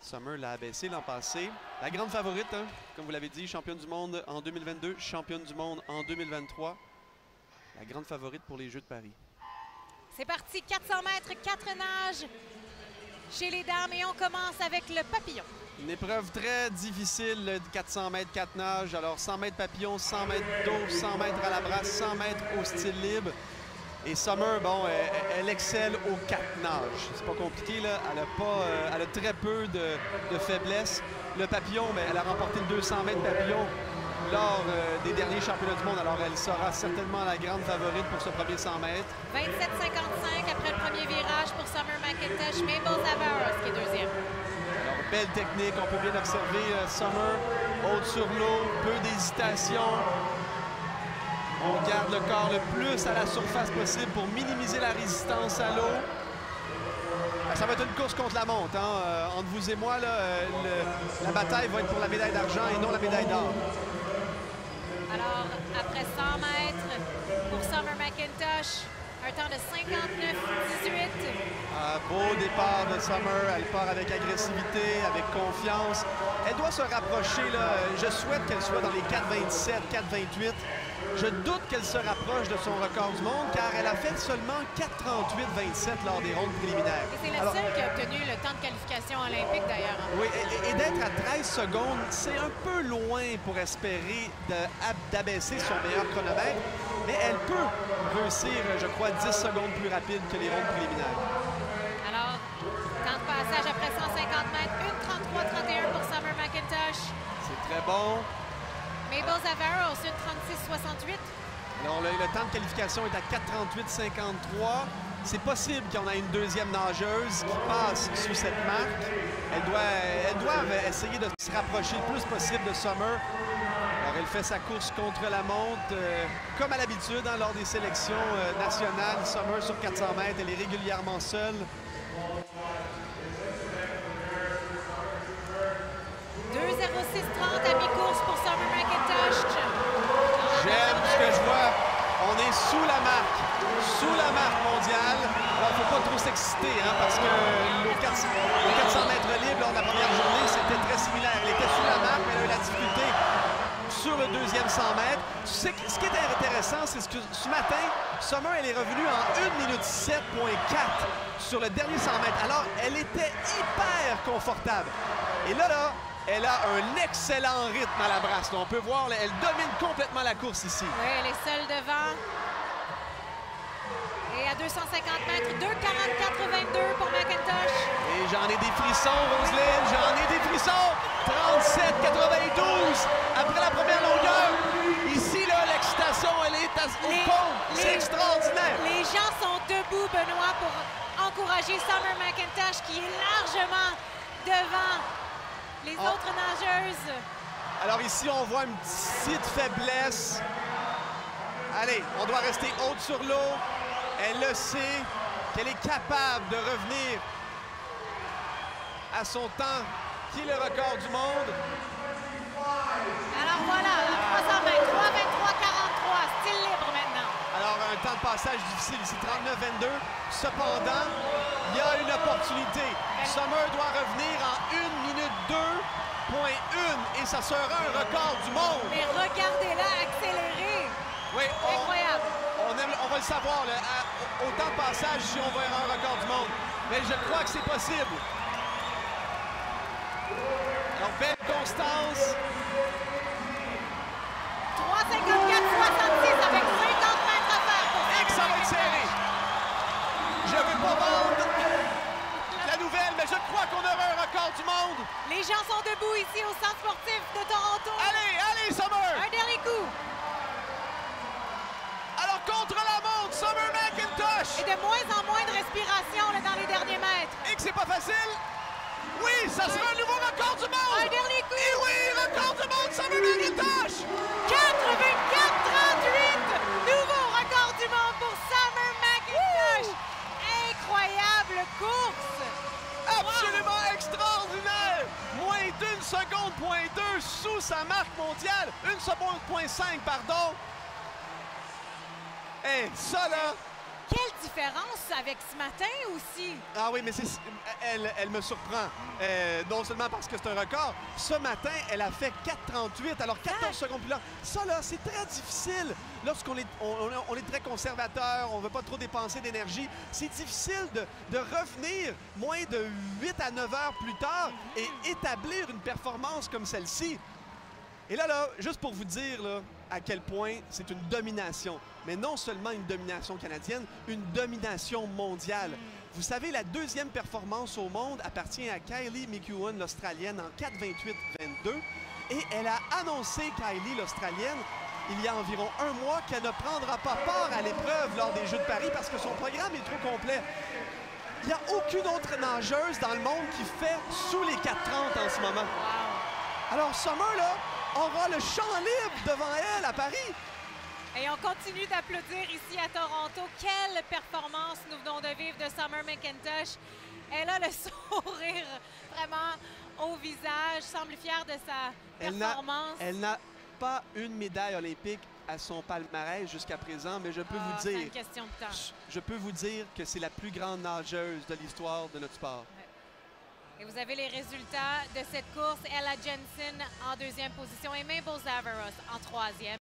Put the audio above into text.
Summer l'a abaissé l'an passé. La grande favorite, hein, comme vous l'avez dit, championne du monde en 2022, championne du monde en 2023. La grande favorite pour les Jeux de Paris. C'est parti, 400 mètres, 4 nages chez les dames et on commence avec le papillon. Une épreuve très difficile, le 400 mètres, 4 nages. Alors 100 mètres papillon, 100 mètres dos, 100 mètres à la brasse, 100 mètres au style libre. Et Summer, bon, elle excelle aux 4 nages. C'est pas compliqué, là. Elle a très peu de faiblesse. Le papillon, mais elle a remporté le 200 mètres papillon lors des derniers championnats du monde. Alors, elle sera certainement la grande favorite pour ce premier 100 mètres. 27,55 après le premier virage pour Summer McIntosh. Mabel Zaveros qui est deuxième. Alors, belle technique. On peut bien observer Summer, haute sur l'eau, peu d'hésitation. On garde le corps le plus à la surface possible pour minimiser la résistance à l'eau. Ça va être une course contre la montre. Hein. Entre vous et moi, là, la bataille va être pour la médaille d'argent et non la médaille d'or. Alors, après 100 mètres pour Summer McIntosh, un temps de 59,18. Beau départ de Summer. Elle part avec agressivité, avec confiance. Elle doit se rapprocher. Là. Je souhaite qu'elle soit dans les 4,27, 4,28. Je doute qu'elle se rapproche de son record du monde car elle a fait seulement 4,38,27 lors des rondes préliminaires. Et c'est la seule qui a obtenu le temps de qualification olympique d'ailleurs. Oui, et d'être à 13 secondes, c'est un peu loin pour espérer d'abaisser son meilleur chronomètre, mais elle peut réussir, je crois, 10 secondes plus rapide que les rondes préliminaires. Alors, temps de passage après 150 mètres, 1,33,31 pour Summer McIntosh. C'est très bon. Mabel Zaveros, 1,36,68. Alors, le temps de qualification est à 4,38,53. C'est possible qu'il y en ait une deuxième nageuse qui passe sous cette marque. Elles doivent essayer de se rapprocher le plus possible de Summer. Alors, elle fait sa course contre la montre, comme à l'habitude, hein, lors des sélections nationales. Summer sur 400 mètres, elle est régulièrement seule. 2,06,30 à mi-course pour Summer McIntosh. J'aime ce que je vois. On est sous la marque mondiale. Alors, il ne faut pas trop s'exciter, hein, parce que le 400 mètres libre lors de la première journée, c'était très similaire. Elle était sous la marque, mais elle a eu la difficulté sur le deuxième 100 mètres. Ce qui est intéressant, c'est que ce matin, Summer, elle est revenue en 1 minute 7,4 sur le dernier 100 mètres. Alors, elle était hyper confortable. Et là, elle a un excellent rythme à la brasse. On peut voir, là, elle domine complètement la course ici. Oui, elle est seule devant. Et à 250 mètres, 2,44,22 pour McIntosh. Et j'en ai des frissons, Roselyne, j'en ai des frissons. 37,92 après la première longueur. Ici, là, l'excitation, elle est au compte. C'est extraordinaire. Les gens sont debout, Benoît, pour encourager Summer McIntosh, qui est largement devant les autres nageuses. Alors ici, on voit une petite faiblesse. Allez, on doit rester haute sur l'eau. Elle le sait, qu'elle est capable de revenir à son temps, qui est le record du monde. Alors voilà, 300 mètres, 3,23,43, style libre maintenant. Alors, un temps de passage difficile ici, 39,22. Cependant, il y a une opportunité. Summer doit revenir en 1 minute 2,1 et ça sera un record du monde. Mais regardez-la accélérer. Oui, incroyable. On va le savoir, là, au temps de passage, si on va avoir un record du monde. Mais je crois que c'est possible. Alors, belle constance. 3,54,66 avec 50 mètres à faire pour et que ça va être serré. Je ne veux pas vendre la nouvelle, mais je crois qu'on aura un record du monde. Les gens sont debout ici au Centre sportif de Toronto. Allez, Summer. Un dernier coup. Alors, contre la montre, Summer McIntosh. Et de moins en moins de respiration là, dans les derniers mètres. Et que c'est pas facile. Oui, ça sera un nouveau record du monde. Un dernier coup. Et oui, record du monde, Summer McIntosh. 84,38. Nouveau record du monde pour Summer McIntosh. Incroyable course. Absolument extraordinaire. Moins d'1 seconde, point 2 sous sa marque mondiale. 1 seconde, point 5, pardon. Et ça, là, quelle différence avec ce matin aussi. Ah oui, mais elle me surprend. Non seulement parce que c'est un record. Ce matin, elle a fait 4,38. Alors 14 secondes plus là. Ça, là, c'est très difficile. Lorsqu'on on est très conservateur, on ne veut pas trop dépenser d'énergie, c'est difficile de revenir moins de 8 à 9 heures plus tard et établir une performance comme celle-ci. Et là, juste pour vous dire là, à quel point c'est une domination, mais non seulement une domination canadienne, une domination mondiale. Vous savez, la deuxième performance au monde appartient à Kylie McEwen, l'Australienne, en 4,28,22. Et elle a annoncé, Kylie, l'Australienne, il y a environ un mois, qu'elle ne prendra pas part à l'épreuve lors des Jeux de Paris parce que son programme est trop complet. Il n'y a aucune autre nageuse dans le monde qui fait sous les 4,30 en ce moment. Alors, Summer, là, aura le champ libre devant elle à Paris. Et on continue d'applaudir ici à Toronto. Quelle performance nous venons de vivre de Summer McIntosh. Elle a le sourire vraiment au visage, semble fière de sa performance. Elle n'a pas une médaille olympique à son palmarès jusqu'à présent, mais je peux vous dire... C'est une question de temps. Je peux vous dire que c'est la plus grande nageuse de l'histoire de notre sport. Et vous avez les résultats de cette course. Ella Jensen en deuxième position et Mabel Zaveros en troisième.